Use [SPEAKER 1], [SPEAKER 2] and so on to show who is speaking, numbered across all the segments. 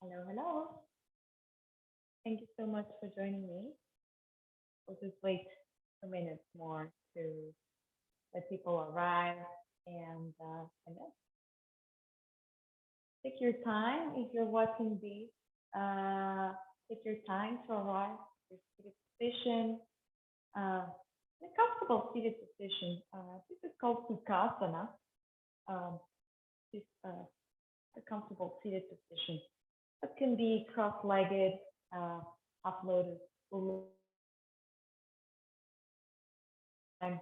[SPEAKER 1] Hello, hello. Thank you so much for joining me. We'll just wait a minute more to let people arrive and then take your time. If you're watching this, take your time to arrive at your seated position, uh, in a comfortable seated position. This is called Sukhasana. Um, this a comfortable seated position. It can be cross-legged, half lotus, full time.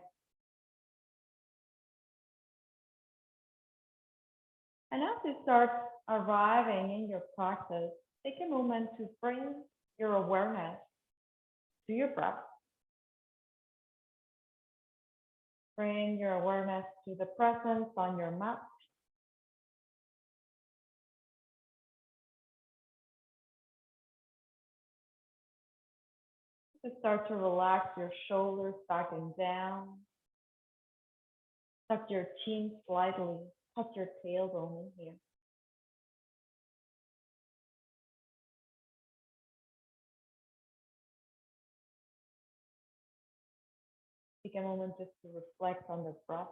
[SPEAKER 1] And as you start arriving in your practice, take a moment to bring your awareness to your breath. Bring your awareness to the presence on your mat. To start to relax your shoulders back and down. Tuck your chin slightly. Tuck your tailbone in here. Take a moment just to reflect on the breath.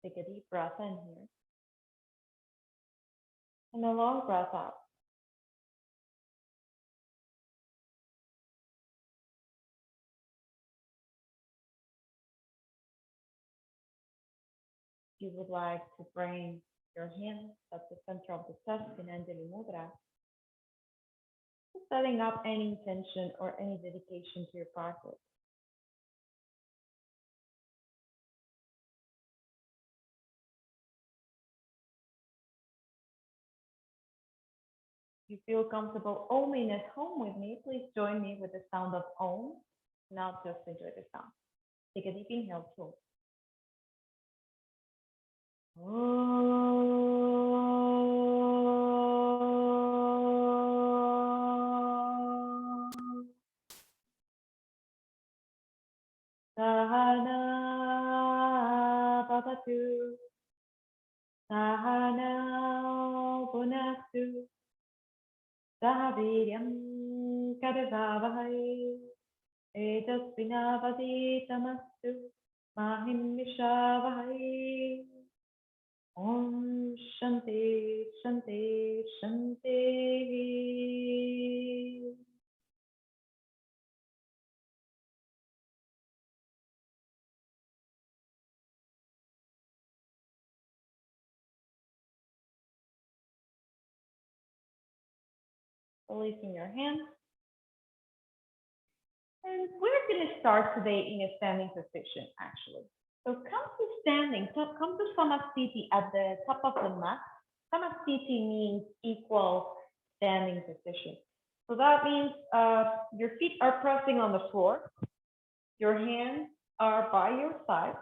[SPEAKER 1] Take a deep breath in here and a long breath out. You would like to bring your hands at the center of the chest in Anjali Mudra, setting up any intention or any dedication to your practice. If you feel comfortable oming at home with me, please join me with the sound of Om, not just enjoy the sound. Take a deep inhale too. Sahana Bhavatu Sahana Bhunaktu Sahaviryam Kadavavahai Tamastu Mahim Mishavahai Om Shanti Shanti Shanti. Releasing your hands. And we're going to start today in a standing position, actually. So come to standing, come to Samasthiti at the top of the mat. Samasthiti means equal standing position. So that means your feet are pressing on the floor. Your hands are by your side.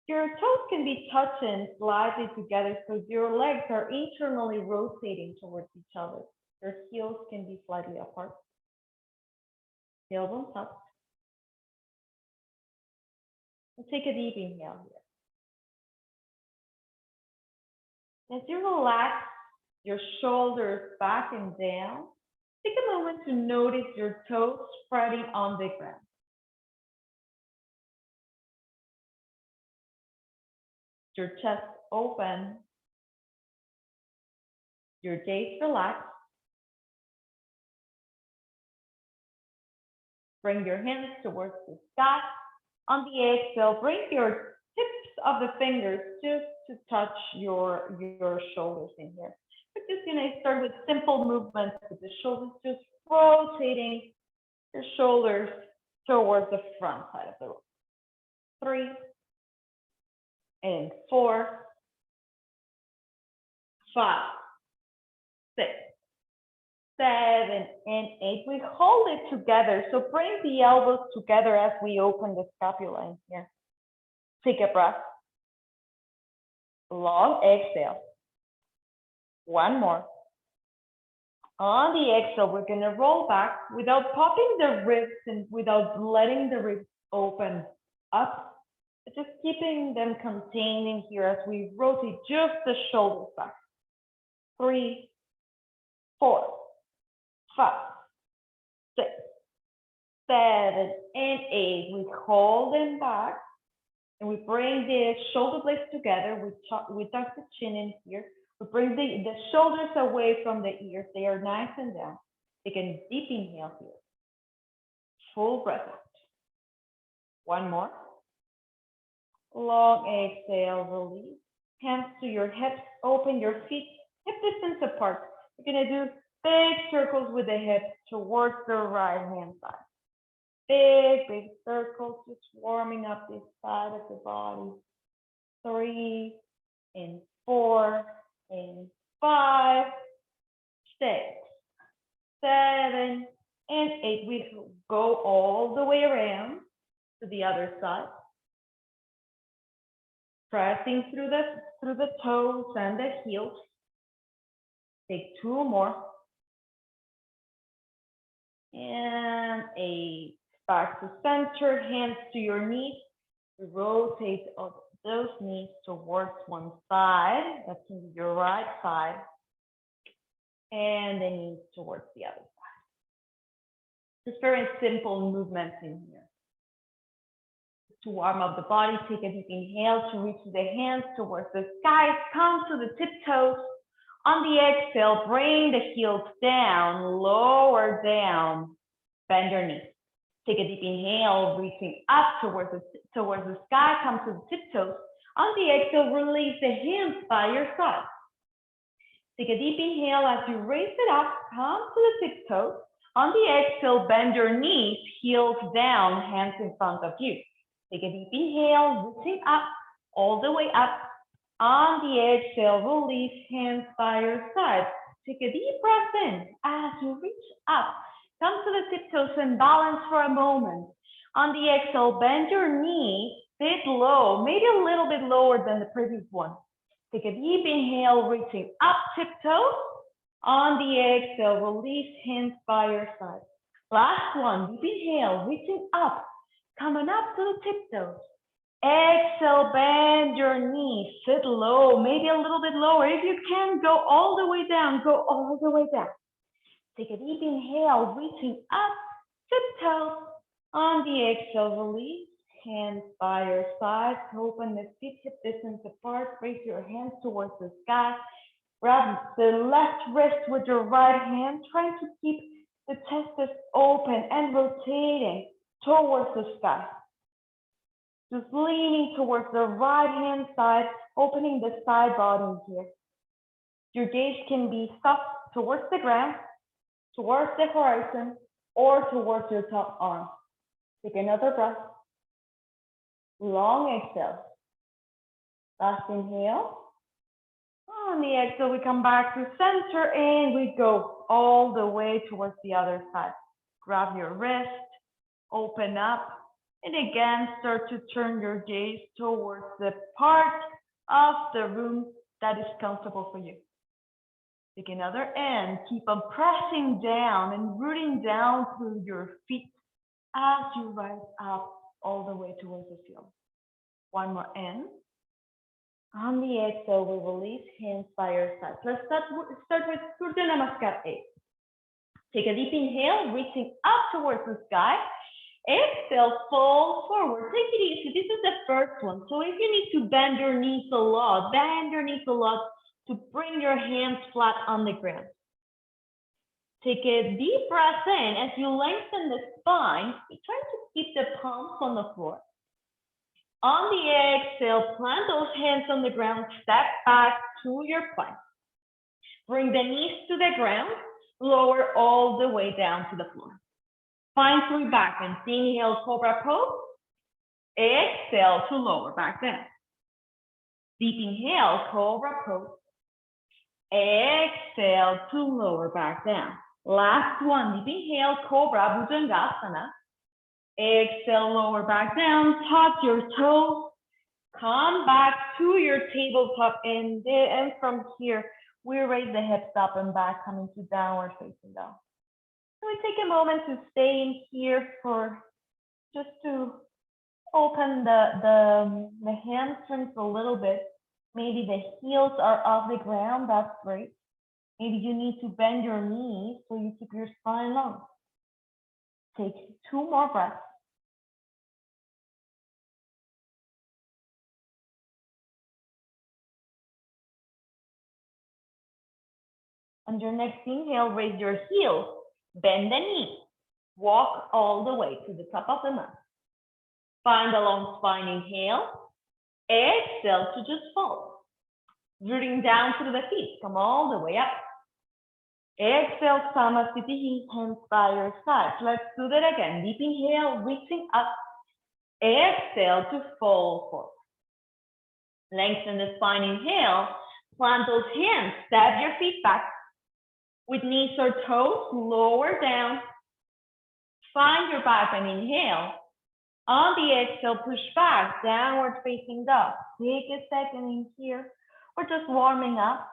[SPEAKER 1] Your toes can be touching slightly together, so your legs are internally rotating towards each other. Your heels can be slightly apart. Tailbone tucked. And take a deep inhale here. As you relax your shoulders back and down, take a moment to notice your toes spreading on the ground. Your chest open, your gaze relaxed. Bring your hands towards the sky. On the exhale, bring your tips of the fingers just to touch your shoulders in here. We're just going to start with simple movements with the shoulders, just rotating your shoulders towards the front side of the room. 3 and 4, 5, 6, 7, and 8. We hold it together. So bring the elbows together as we open the scapula in here. Take a breath. Long exhale. One more. On the exhale, we're gonna roll back without popping the ribs and without letting the ribs open up, just keeping them contained in here as we rotate just the shoulders back. 3, 4, 5, 6, 7, and 8. We hold them back and we bring the shoulder blades together. We tuck the chin in here. We bring the shoulders away from the ears. They are nice and down. Take a deep inhale here. Full breath out. One more. Long exhale, release. Hands to your hips. Open your feet hip distance apart. You're going to do big circles with the hips towards the right hand side. Big circles, just warming up this side of the body. 3 and 4 and 5, 6, 7, and 8. We go all the way around to the other side. Pressing through the toes and the heels. Take 2 more. And 8. Back to center, hands to your knees. Rotate those knees towards one side. That's your right side. And the knees towards the other side. Just very simple movements in here. To warm up the body, take a deep inhale to reach the hands towards the sky. Come to the tiptoes. On the exhale, bring the heels down, lower down, bend your knees. Take a deep inhale, reaching up towards the sky, come to the tiptoes. On the exhale, release the hands by your side. Take a deep inhale as you raise it up, come to the tiptoes. On the exhale, bend your knees, heels down, hands in front of you. Take a deep inhale, reaching up, all the way up. On the exhale, release hands by your side. Take a deep breath in as you reach up. Come to the tiptoes and balance for a moment. On the exhale, bend your knee, sit low, maybe a little bit lower than the previous one. Take a deep inhale, reaching up, tiptoes. On the exhale, release hands by your side. Last one, deep inhale, reaching up, coming up to the tiptoes. Exhale, bend your knees, sit low, maybe a little bit lower. If you can, go all the way down, go all the way down. Take a deep inhale, reaching up, tiptoes. On the exhale, release, hands by your side. Open the feet hip distance apart. Raise your hands towards the sky. Grab the left wrist with your right hand, trying to keep the testes open and rotating towards the sky. Just leaning towards the right hand side, opening the side body here. Your gaze can be soft towards the ground, towards the horizon, or towards your top arm. Take another breath. Long exhale. Last inhale. On the exhale, we come back to center and we go all the way towards the other side. Grab your wrist, open up, and again, start to turn your gaze towards the part of the room that is comfortable for you. Take another in, keep on pressing down and rooting down through your feet as you rise up all the way towards the ceiling. One more in. On the exhale, we release hands by your side. Let's start with Surya Namaskar 8. Take a deep inhale, reaching up towards the sky. Exhale, fold forward. Take it easy. This is the first one. So if you need to bend your knees a lot to bring your hands flat on the ground. Take a deep breath in as you lengthen the spine. You try to keep the palms on the floor. On the exhale, plant those hands on the ground. Step back to your plank. Bring the knees to the ground. Lower all the way down to the floor. Find 3 back and inhale, cobra pose. Exhale to lower back down. Deep inhale, cobra pose. Exhale to lower back down. Last one, deep inhale, cobra, Bhujangasana. Exhale, lower back down, touch your toes. Come back to your tabletop and from here, we raise the hips up and back, coming to downward facing dog. So we take a moment to stay in here for just to open the hamstrings a little bit. Maybe the heels are off the ground, that's great. Maybe you need to bend your knees so you keep your spine long. Take 2 more breaths. On your next inhale, raise your heels, bend the knee, walk all the way to the top of the mat. Find a long spine inhale, exhale to just fold. Rooting down through the feet, come all the way up. Exhale, Samasthiti, hands by your side. Let's do that again. Deep inhale, reaching up. Exhale to fold forward. Lengthen the spine, inhale. Plant those hands, step your feet back. With knees or toes, lower down. Find your back and inhale. On the exhale, push back, downward facing dog. Take a second in here. We're just warming up,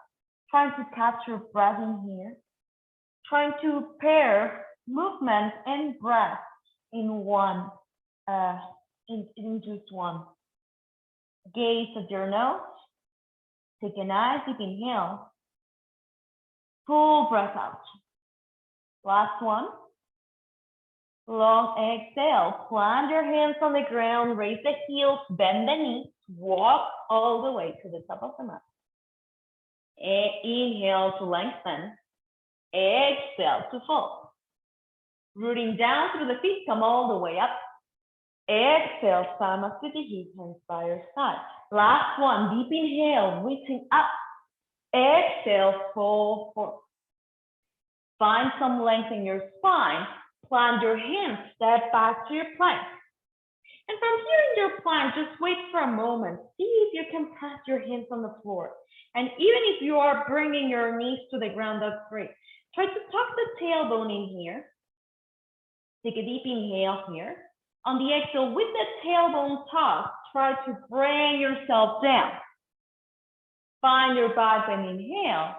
[SPEAKER 1] trying to catch your breath in here. Trying to pair movement and breath in one, in just one. Gaze at your nose. Take a nice deep inhale. Full breath out. Last one. Long exhale. Plant your hands on the ground. Raise the heels. Bend the knees. Walk all the way to the top of the mat. Inhale to lengthen. Exhale to fold. Rooting down through the feet. Come all the way up. Exhale. Samasthiti, hands by your side. Last one. Deep inhale. Reaching up. Exhale, fold forward. Find some length in your spine. Plant your hands, step back to your plank. And from here in your plank, just wait for a moment. See if you can press your hands on the floor. And even if you are bringing your knees to the ground, that's great. Try to tuck the tailbone in here. Take a deep inhale here. On the exhale, with the tailbone tucked, try to bring yourself down. Find your back and inhale.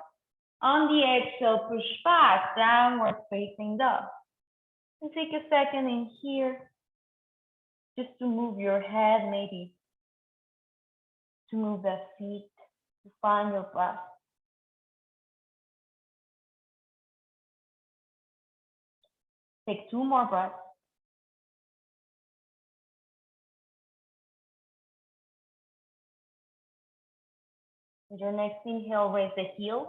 [SPEAKER 1] On the exhale, push back, downward facing dog. And take a second in here, just to move your head, maybe to move the feet, to find your breath. Take 2 more breaths. With your next inhale, raise the heels,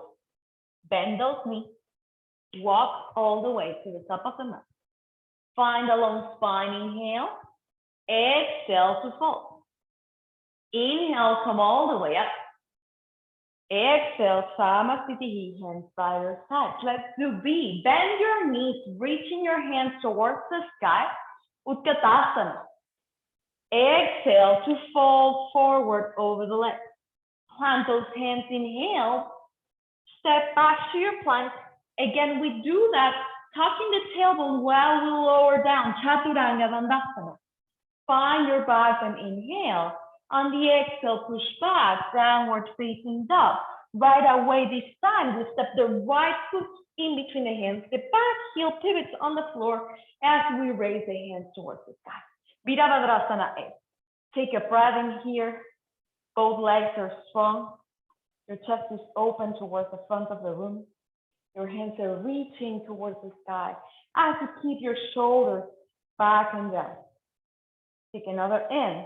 [SPEAKER 1] bend those knees, walk all the way to the top of the mat. Find a long spine, inhale, exhale to fold. Inhale, come all the way up. Exhale, Samasthiti, hands by your side. Let's do B. Bend your knees, reaching your hands towards the sky, Utkatasana. Exhale to fold forward over the legs. Plant those hands, inhale, step back to your plank. Again, we do that, tucking the tailbone while we lower down, Chaturanga Dandasana. Find your back and inhale. On the exhale, push back, downward facing dog. Right away this time, we step the right foot in between the hands. The back heel pivots on the floor as we raise the hands towards the sky. Virabhadrasana A. Take a breath in here. Both legs are strong. Your chest is open towards the front of the room. Your hands are reaching towards the sky as you keep your shoulders back and down. Take another in.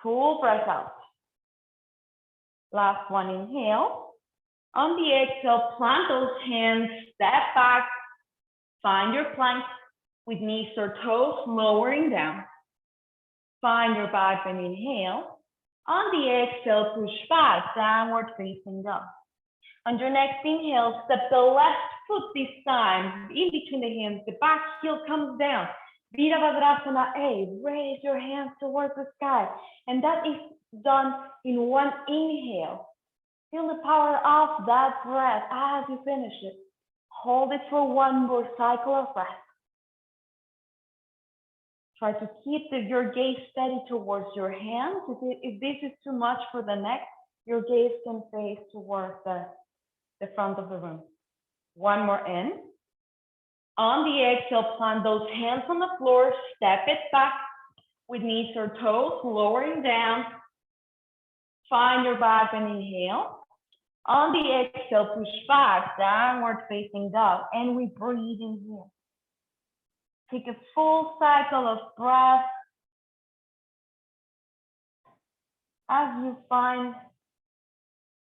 [SPEAKER 1] Full breath out. Last one, inhale. On the exhale, plant those hands, step back, find your plank with knees or toes lowering down. Find your back and inhale. On the exhale, push back, downward facing dog. On your next inhale, step the left foot this time in between the hands. The back heel comes down. Virabhadrasana A. Raise your hands towards the sky. And that is done in one inhale. Feel the power of that breath as you finish it. Hold it for one more cycle of breath. Try to keep your gaze steady towards your hands. If this is too much for the neck, your gaze can face towards the front of the room. One more in. On the exhale, plant those hands on the floor, step it back with knees or toes, lowering down. Find your back and inhale. On the exhale, push back, downward facing dog, and we breathe in here. Take a full cycle of breath as you find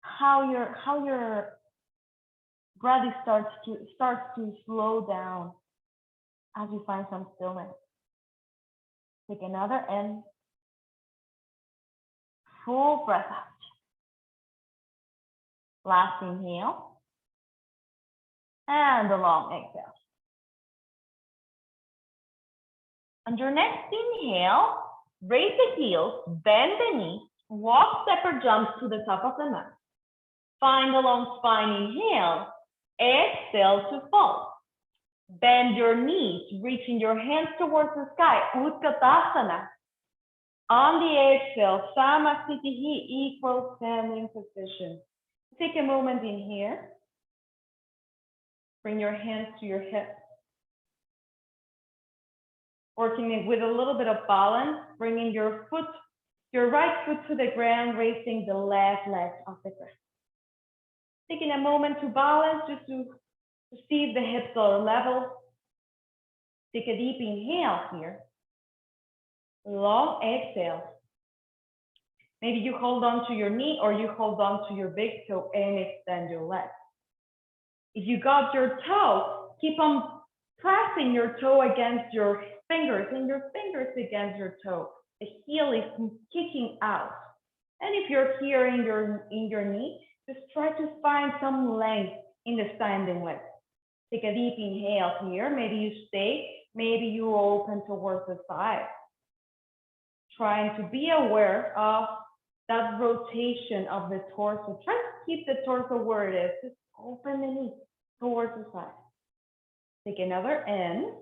[SPEAKER 1] how your breath starts to slow down as you find some stillness. Take another in. Full breath out. Last inhale. And a long exhale. On your next inhale, raise the heels, bend the knees, walk, step, or jump to the top of the mat. Find a long spine, inhale. Exhale to fall. Bend your knees, reaching your hands towards the sky, Utkatasana. On the exhale, Samasthiti, equal standing position. Take a moment in here. Bring your hands to your hips. Working with a little bit of balance, bringing your right foot to the ground, raising the left leg off the ground. Taking a moment to balance, just to see if the hips are level. Take a deep inhale here. Long exhale. Maybe you hold on to your knee or you hold on to your big toe and extend your leg. If you got your toe, keep on pressing your toe against your fingers and your fingers against your toe. The heel is kicking out. And if you're here in your knee, just try to find some length in the standing leg. Take a deep inhale here. Maybe you stay, maybe you open towards the side. Trying to be aware of that rotation of the torso. Try to keep the torso where it is. Just open the knee towards the side. Take another in.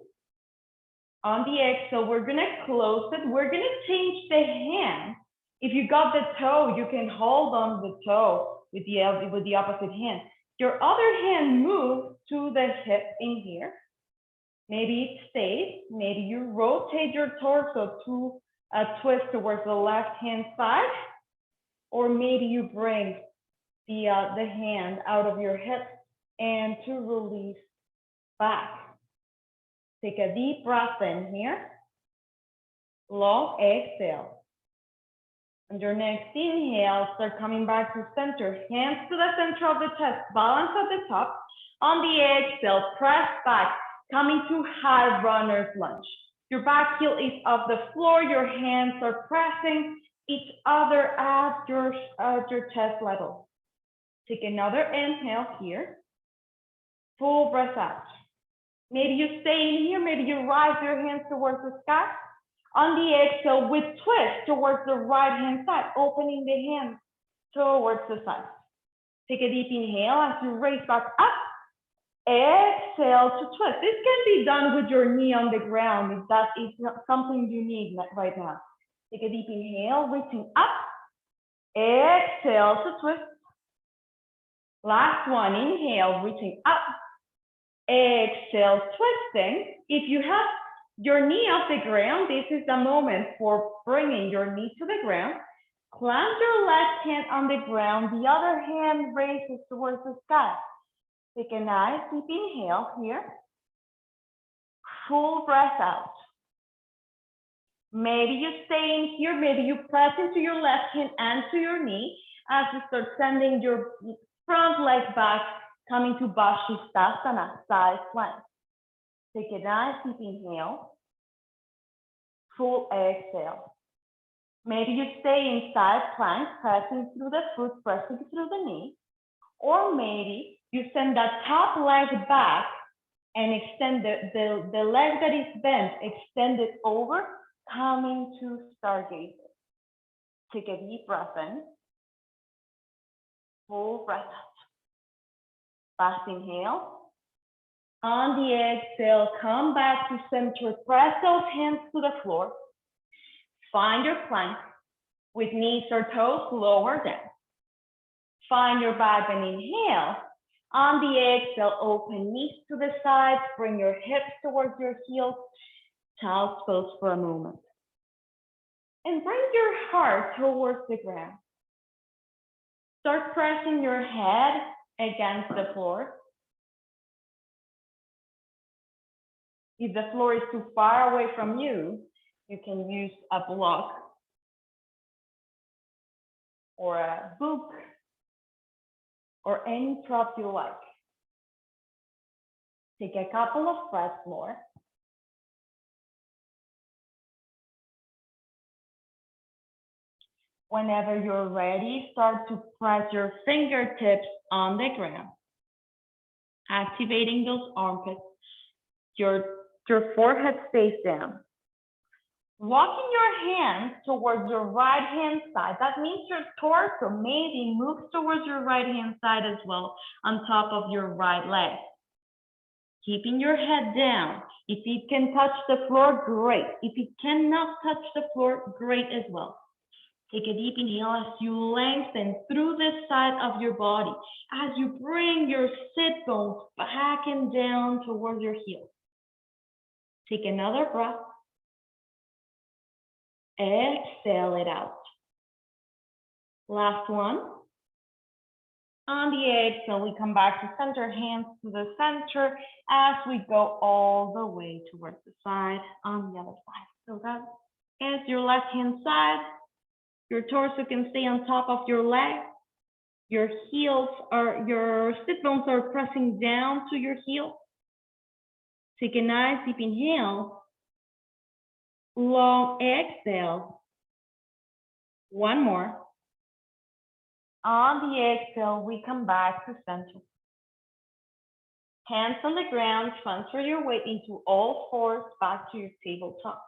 [SPEAKER 1] On the exhale, we're gonna close it. We're gonna change the hand. If you got the toe, you can hold on the toe with the opposite hand. Your other hand moves to the hip in here. Maybe it stays. Maybe you rotate your torso to a twist towards the left hand side, or maybe you bring the hand out of your hip and to release back. Take a deep breath in here. Long exhale. On your next inhale, start coming back to center. Hands to the center of the chest. Balance at the top. On the exhale, press back. Coming to high runner's lunge. Your back heel is off the floor. Your hands are pressing each other at your chest level. Take another inhale here. Full breath out. Maybe you stay in here. Maybe you rise your hands towards the sky. On the exhale, with twist towards the right hand side, opening the hands towards the side. Take a deep inhale as you raise back up. Exhale to twist. This can be done with your knee on the ground if that is not something you need right now. Take a deep inhale, reaching up. Exhale to twist. Last one, inhale, reaching up. Exhale, twisting. If you have your knee off the ground, this is the moment for bringing your knee to the ground. Plant your left hand on the ground. The other hand raises towards the sky. Take a nice deep inhale here. Full breath out. Maybe you stay in here. Maybe you press into your left hand and to your knee as you start sending your front leg back, coming to Vashisthasana, side plank. Take a nice deep inhale. Full exhale. Maybe you stay in side plank, pressing through the foot, pressing through the knee. Or maybe you send that top leg back and extend the leg that is bent, extend it over, coming to stargazer. Take a deep breath in. Full breath out. Last inhale. On the exhale, come back to center. Press those hands to the floor. Find your plank with knees or toes lower down. Find your back and inhale. On the exhale, open knees to the sides. Bring your hips towards your heels. Child's pose for a moment. And bring your heart towards the ground. Start pressing your head against the floor. If the floor is too far away from you, you can use a block or a book or any prop you like. Take a couple of breaths more. Whenever you're ready, start to press your fingertips on the ground, activating those armpits. Your forehead stays down. Walking your hands towards your right hand side. That means your torso maybe moves towards your right hand side as well, on top of your right leg. Keeping your head down. If it can touch the floor, great. If it cannot touch the floor, great as well. Take a deep inhale as you lengthen through the side of your body, as you bring your sit bones back and down towards your heels. Take another breath. Exhale it out. Last one. On the exhale, we come back to center, hands to the center as we go all the way towards the side on the other side. So that is your left hand side. Your torso can stay on top of your leg. Your sit bones are pressing down to your heel. Take a nice deep inhale. Long exhale. One more. On the exhale, we come back to center. Hands on the ground, transfer your weight into all fours back to your tabletop.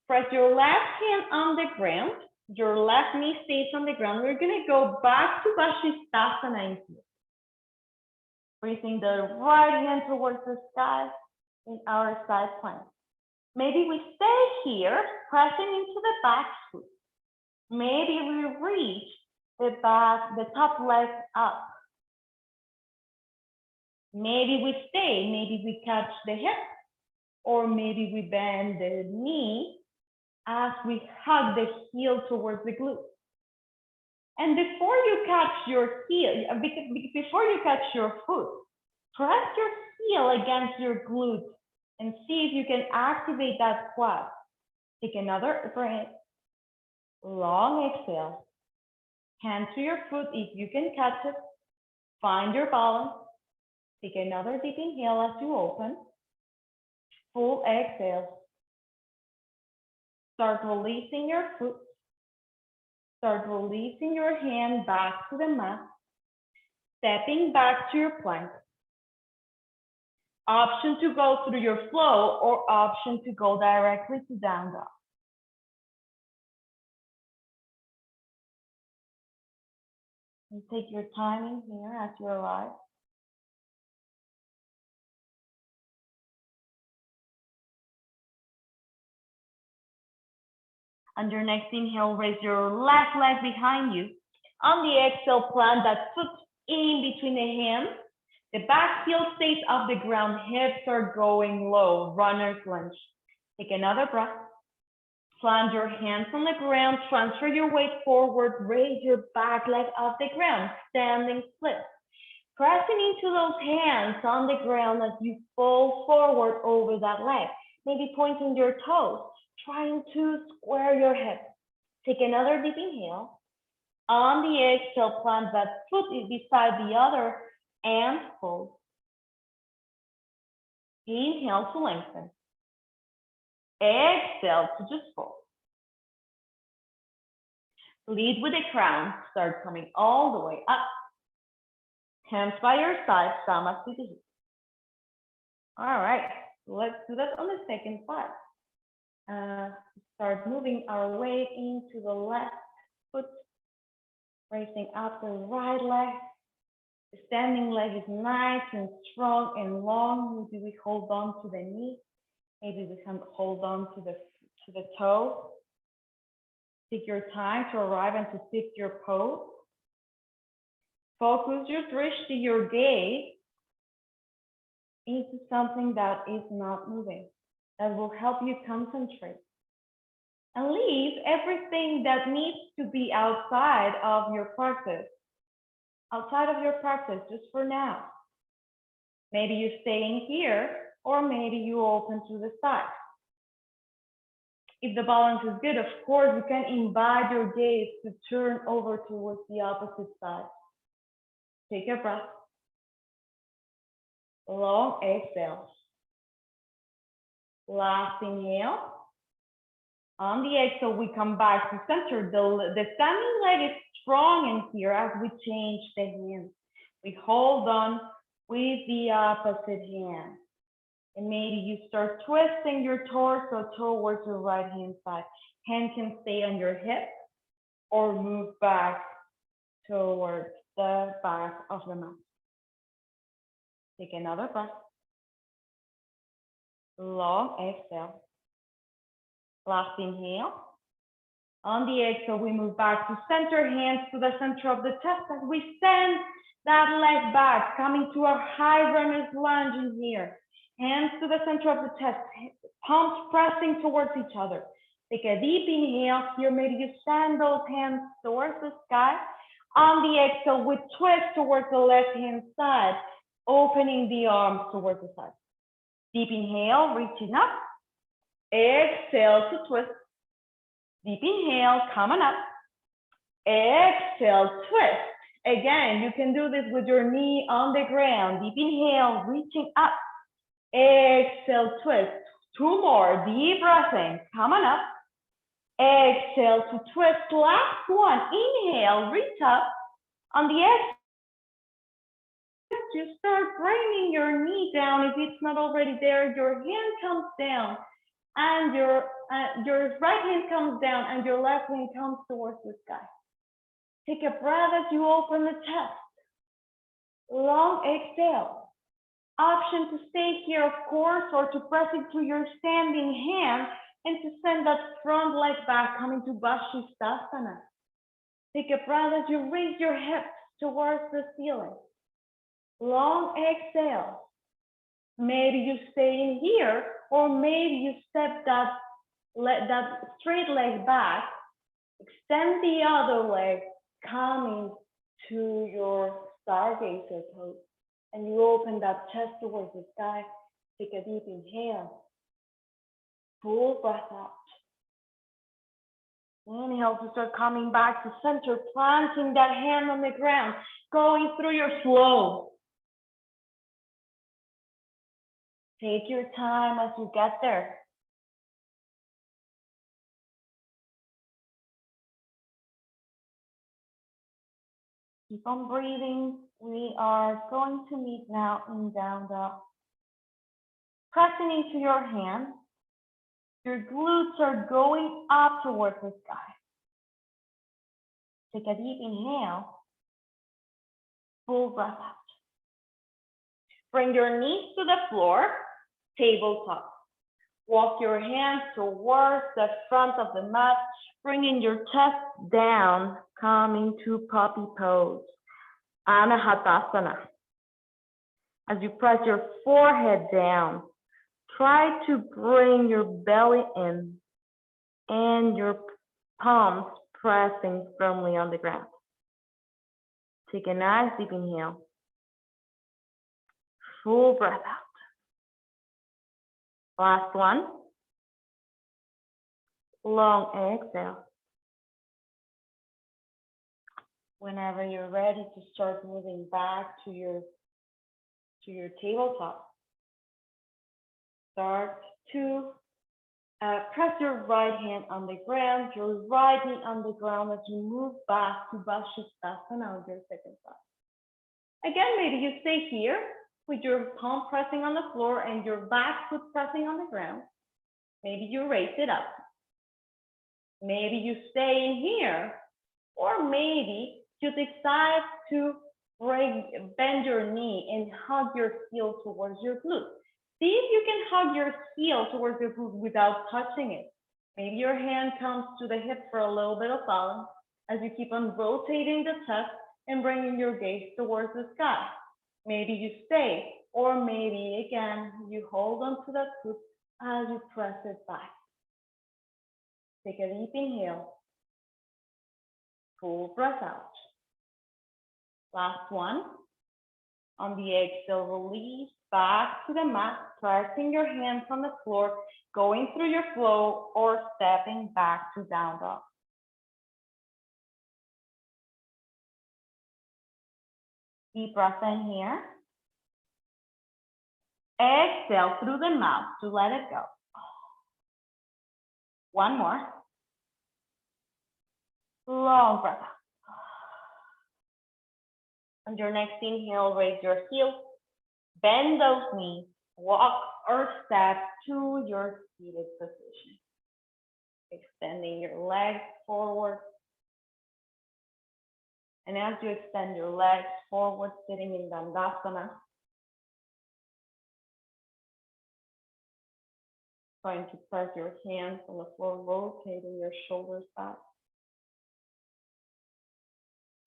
[SPEAKER 1] Press your left hand on the ground. Your left knee stays on the ground. We're going to go back to Vashisthasana in here. Raising the right hand towards the sky in our side plank. Maybe we stay here, pressing into the back foot. Maybe we reach the top leg up. Maybe we stay, maybe we catch the hip, or maybe we bend the knee as we hug the heel towards the glute. And before you catch your heel, before you catch your foot, press your heel against your glute and see if you can activate that quad. Take another breath. Long exhale. Hand to your foot if you can catch it. Find your balance. Take another deep inhale as you open. Full exhale. Start releasing your foot. Start releasing your hand back to the mat. Stepping back to your plank. Option to go through your flow or option to go directly to down dog. And take your timing here as you arrive. On your next inhale, raise your left leg behind you. On the exhale, plant that foot in between the hands. The back heel stays off the ground, hips are going low, runner's lunge. Take another breath. Plant your hands on the ground, transfer your weight forward, raise your back leg off the ground, standing split. Pressing into those hands on the ground as you fall forward over that leg, maybe pointing your toes, trying to square your hips. Take another deep inhale. On the exhale, plant that foot beside the other and fold. Inhale to lengthen. Exhale to just fold. Lead with the crown. Start coming all the way up. Hands by your side, Samasthiti. All right, let's do that on the second side. Start moving our weight into the left foot, raising up the right leg. The standing leg is nice and strong and long. Maybe we hold on to the knee. Maybe we can hold on to the toe. Take your time to arrive and to pick your pose. Focus your drishti, your gaze, into something that is not moving, that will help you concentrate. And leave everything that needs to be outside of your practice. Outside of your practice, just for now. Maybe you stay in here, or maybe you open to the side. If the balance is good, of course, you can invite your gaze to turn over towards the opposite side. Take a breath. Long exhale. Last inhale. On the exhale, we come back to center. The standing leg is strong in here as we change the hands. We hold on with the opposite hand. And maybe you start twisting your torso towards your right hand side. Hand can stay on your hip or move back towards the back of the mat. Take another breath. Long exhale. Last inhale. On the exhale, we move back to center, hands to the center of the chest as we send that leg back, coming to a high runner's lunge in here. Hands to the center of the chest, palms pressing towards each other. Take a deep inhale here. Maybe you send those hands towards the sky. On the exhale, we twist towards the left-hand side, opening the arms towards the side. Deep inhale, reaching up. Exhale to twist. Deep inhale, coming up. Exhale, twist. Again, you can do this with your knee on the ground. Deep inhale, reaching up. Exhale, twist. Two more. Deep breath in. Coming up. Exhale to twist. Last one. Inhale, reach up. On the exhale, you start bringing your knee down. If it's not already there, your hand comes down. And your right hand comes down and your left hand comes towards the sky. Take a breath as you open the chest. Long exhale. Option to stay here, of course, or to press into your standing hand and to send that front leg back, coming to Vashisthasana. Take a breath as you raise your hips towards the ceiling. Long exhale. Maybe you stay in here, or maybe you step that straight leg back, extend the other leg, coming to your stargazer pose, and you open that chest towards the sky. Take a deep inhale, full breath out. Inhale to start coming back to center, planting that hand on the ground, going through your flow. Take your time as you get there. Keep on breathing. We are going to meet now in down dog. Pressing into your hands. Your glutes are going up towards the sky. Take a deep inhale. Full breath out. Bring your knees to the floor, tabletop. Walk your hands towards the front of the mat, bringing your chest down, coming to puppy pose, Anahatasana. As you press your forehead down, try to bring your belly in and your palms pressing firmly on the ground. Take a nice deep inhale. Full breath out. Last one. Long exhale. Whenever you're ready to start moving back to your tabletop, start to press your right hand on the ground, your right knee on the ground as you move back to Vashisthasana on your second side. Again, maybe you stay here with your palm pressing on the floor and your back foot pressing on the ground. Maybe you raise it up. Maybe you stay in here, or maybe you decide to bend your knee and hug your heel towards your glute. See if you can hug your heel towards your glute without touching it. Maybe your hand comes to the hip for a little bit of balance as you keep on rotating the chest and bringing your gaze towards the sky. Maybe you stay, or maybe again, you hold on to that foot as you press it back. Take a deep inhale. Full breath out. Last one. On the exhale, release back to the mat, pressing your hands on the floor, going through your flow, or stepping back to down dog. Deep breath in here. Exhale through the mouth to let it go. One more. Long breath out. On your next inhale, raise your heels, bend those knees, walk or step to your seated position. Extending your legs forward. And as you extend your legs forward, sitting in Dandasana, trying to press your hands on the floor, rotating your shoulders back.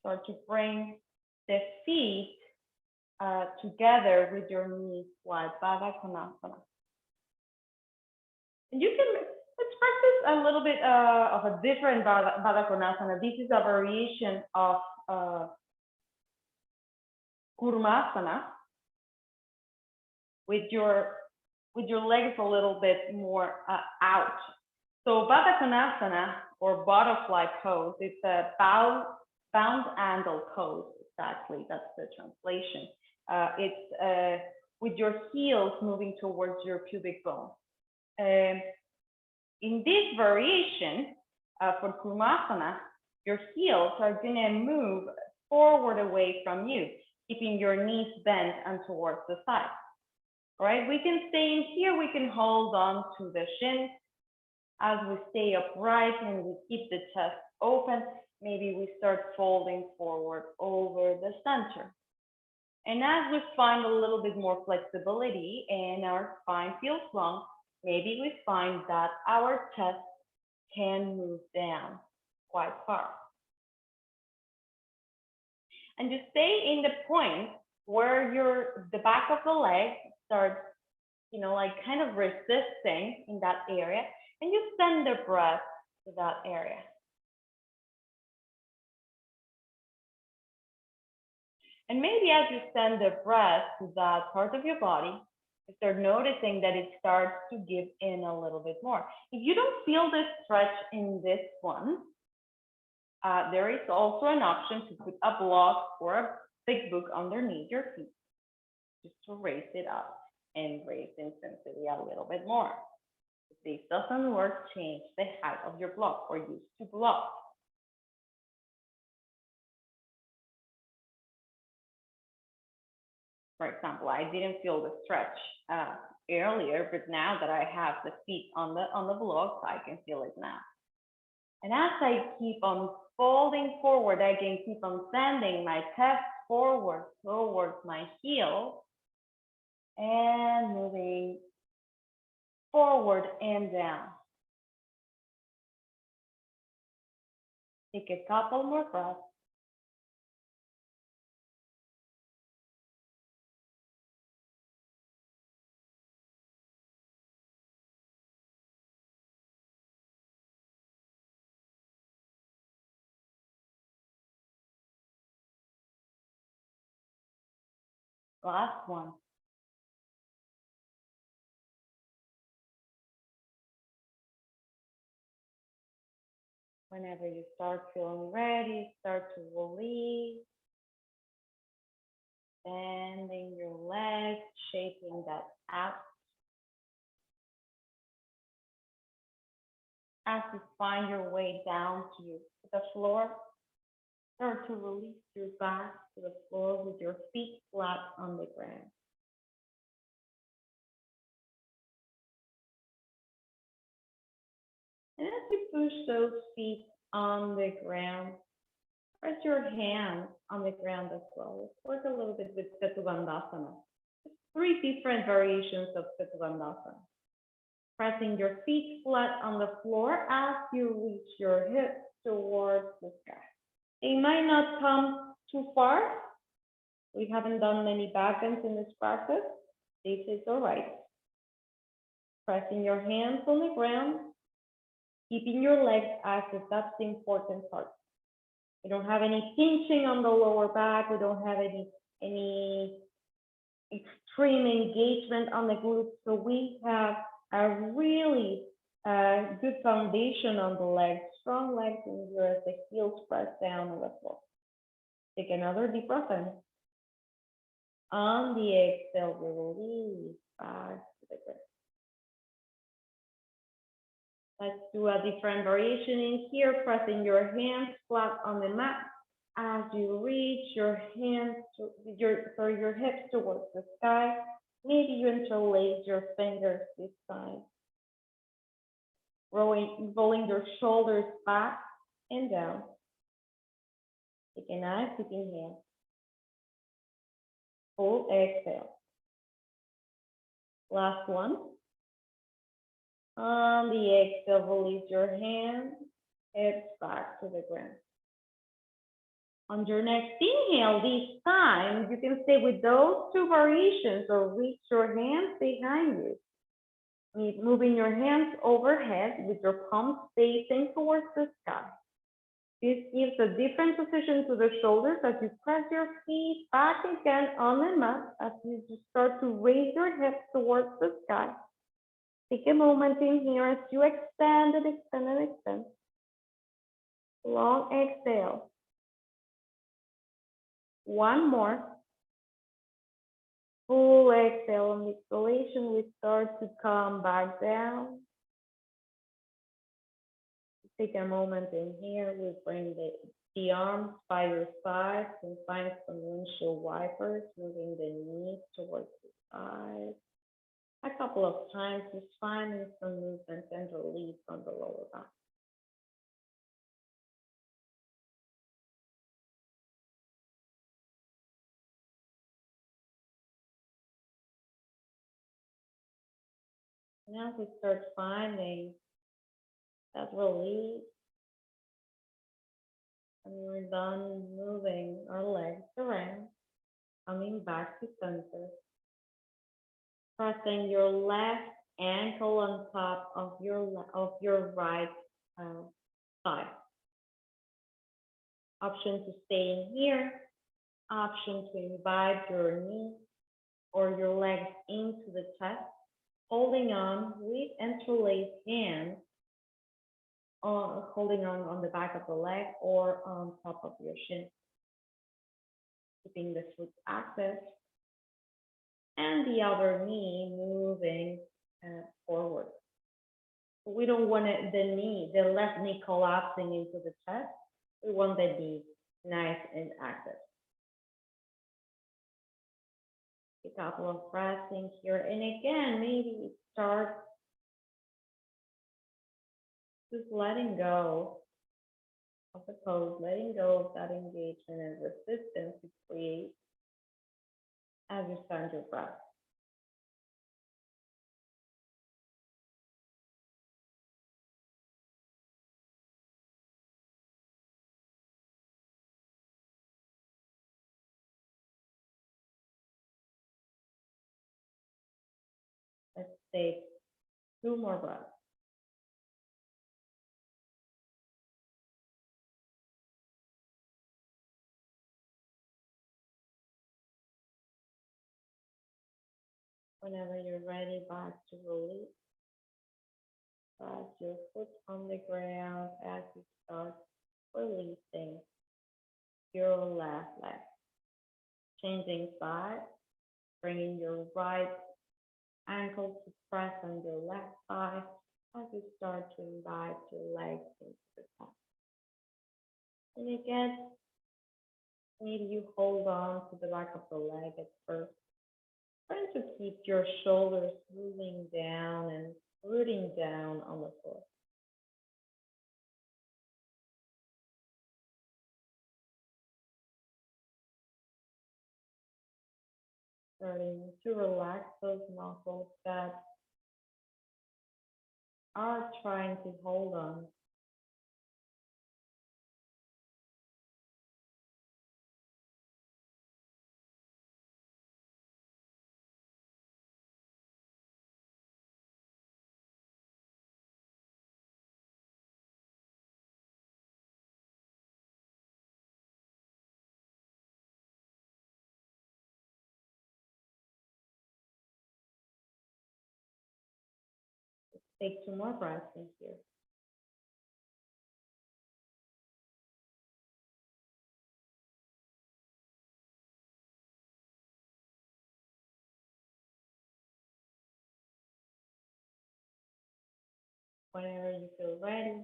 [SPEAKER 1] Start to bring the feet together with your knees wide, Baddha Konasana. And you can, let's practice a little bit of a different Baddha Konasana. This is a variation of Kurmasana with your legs a little bit more out. So Baddha Konasana or butterfly pose, it's a bound angle pose. Exactly, that's the translation. It's with your heels moving towards your pubic bone. In this variation for Kurmasana, your heels are gonna move forward away from you, keeping your knees bent and towards the side. All right, we can stay in here, we can hold on to the shins as we stay upright and we keep the chest open. Maybe we start folding forward over the center. And as we find a little bit more flexibility and our spine feels long, maybe we find that our chest can move down quite far. And just stay in the point where the back of the leg starts, like kind of resisting in that area, and you send the breath to that area. And maybe as you send the breath to that part of your body, you start noticing that it starts to give in a little bit more. If you don't feel this stretch in this one, there is also an option to put a block or a big book underneath your feet, just to raise it up and raise the intensity a little bit more. If this doesn't work, change the height of your block or use two blocks. For example, I didn't feel the stretch earlier, but now that I have the feet on the blocks, I can feel it now. And as I keep on folding forward, I can keep on sending my chest forward towards my heel and moving forward and down. Take a couple more breaths. Last one. Whenever you start feeling ready, start to release. Bending your legs, shaking that out. As you find your way down to the floor, start to release your back to the floor with your feet flat on the ground. And as you push those feet on the ground, Press your hands on the ground as well. Let's work a little bit with Setu 3 different variations of Setu. Pressing your feet flat on the floor as you reach your hips towards the sky. It might not come too far. We haven't done many back bends in this practice. This is all right. Pressing your hands on the ground, keeping your legs active. That's the important part. We don't have any pinching on the lower back. We don't have any extreme engagement on the glutes. So we have a really good foundation on the legs, strong legs in here as the heels press down on the floor. Take another deep breath in. On the exhale, release back to the ground. Let's do a different variation in here, pressing your hands flat on the mat as you reach your hands to your hips towards the sky. Maybe you interlace your fingers this time. Rolling your shoulders back and down. Take a nice deep inhale. Full exhale. Last one. On the exhale, release your hands, hips back to the ground. On your next inhale, this time, you can stay with those 2 variations or reach your hands behind you. Moving your hands overhead with your palms facing towards the sky. This gives a different position to the shoulders as you press your feet back again on the mat as you start to raise your hips towards the sky. Take a moment in here as you extend and extend and extend. Long exhale. One more. Full exhale. On the exhalation, we start to come back down. Take a moment in here. We bring the arms by your sides and find some windshield wipers, moving the knees towards the side. A couple of times, just finding some movement and release on the lower back. Now we start finding that release, and we're done moving our legs around, coming back to center. Pressing your left ankle on top of your right thigh. Option to stay in here. Option to invite your knees or your legs into the chest, holding on with interlaced hands, holding on the back of the leg or on top of your shin. Keeping the foot active. And the other knee moving forward. We don't want the left knee collapsing into the chest. We want the knee nice and active. A couple of breaths in here. And again, maybe start just letting go of the pose, letting go of that engagement and resistance to create as you start your breath. Let's take 2 more breaths. Whenever you're ready, back to release. Press your foot on the ground as you start releasing your left leg. Changing side, bringing your right ankle to press on your left thigh as you start to invite your legs into the top. And again, maybe you hold on to the back of the leg at first. Trying to keep your shoulders moving down and rooting down on the floor. Starting to relax those muscles that are trying to hold on. Take two more breaths in here. Whenever you feel ready,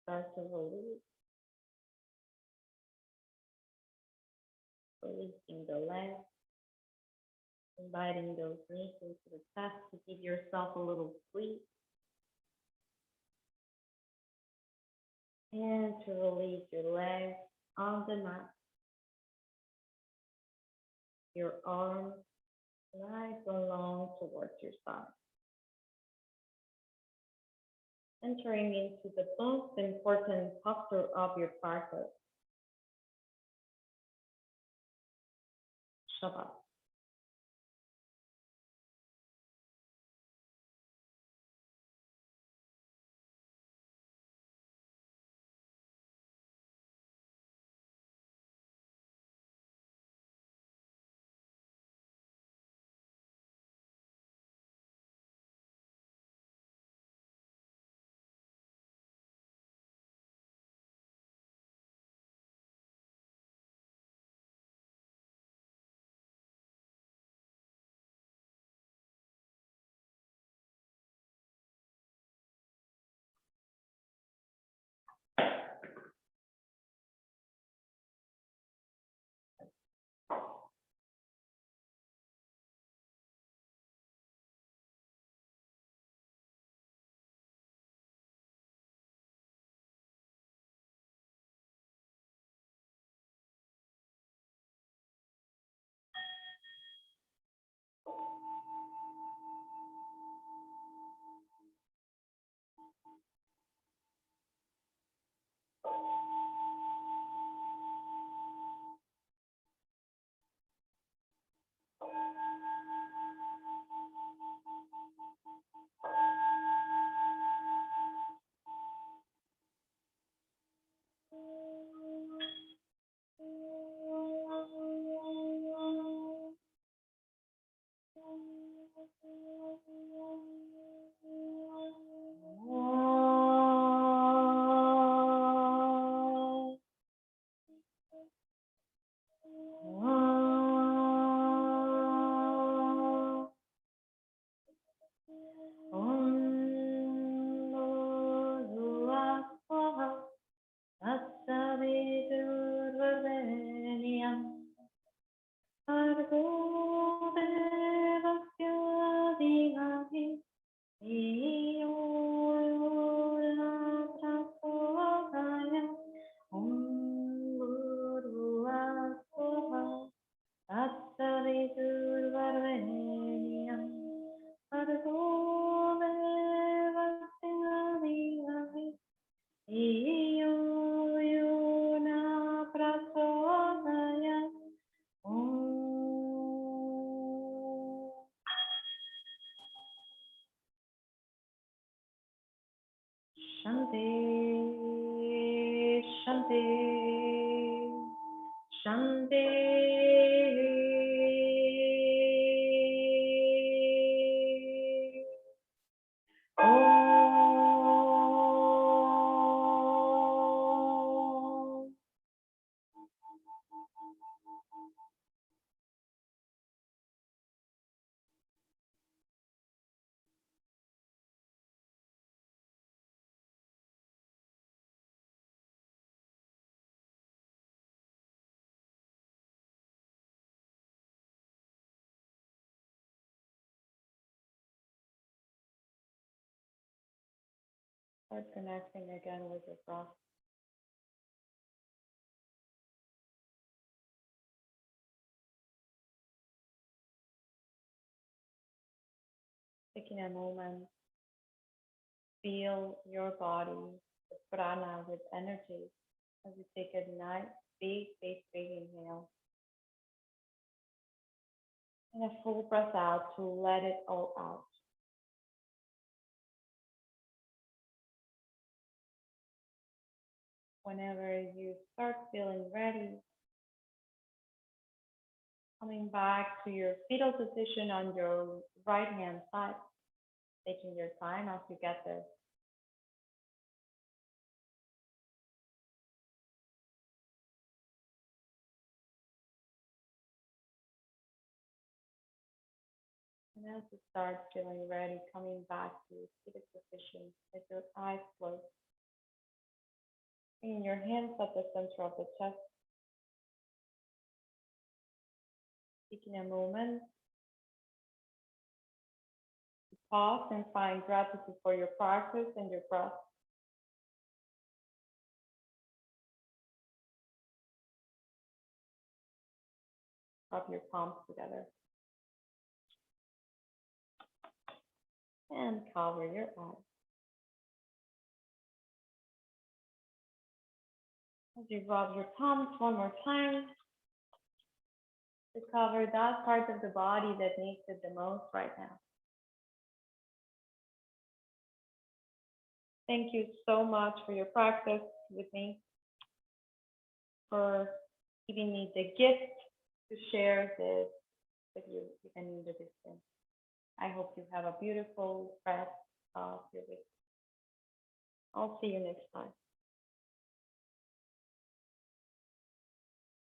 [SPEAKER 1] start to release, releasing the legs, inviting those knees into the chest to give yourself a little squeeze. And to release your legs on the mat, your arms nice and long towards your side. Entering into the most important posture of your practice, Shabbat. Shanti, Shanti, Shanti. Om. Start connecting again with your breath. Taking a moment, feel your body, the prana with energy as you take a nice, big inhale and a full breath out to let it all out. Whenever you start feeling ready, coming back to your fetal position on your right hand side, taking your time as you get there. And as you start feeling ready, coming back to your seated position with your eyes closed, bringing your hands at the center of the chest, taking a moment to pause and find gratitude for your practice and your breath. Rub your palms together and cover your eyes. As you rub your palms one more time, to cover that part of the body that needs it the most right now. Thank you so much for your practice with me, for giving me the gift to share this with you, even in the distance. I hope you have a beautiful rest of your week. I'll see you next time.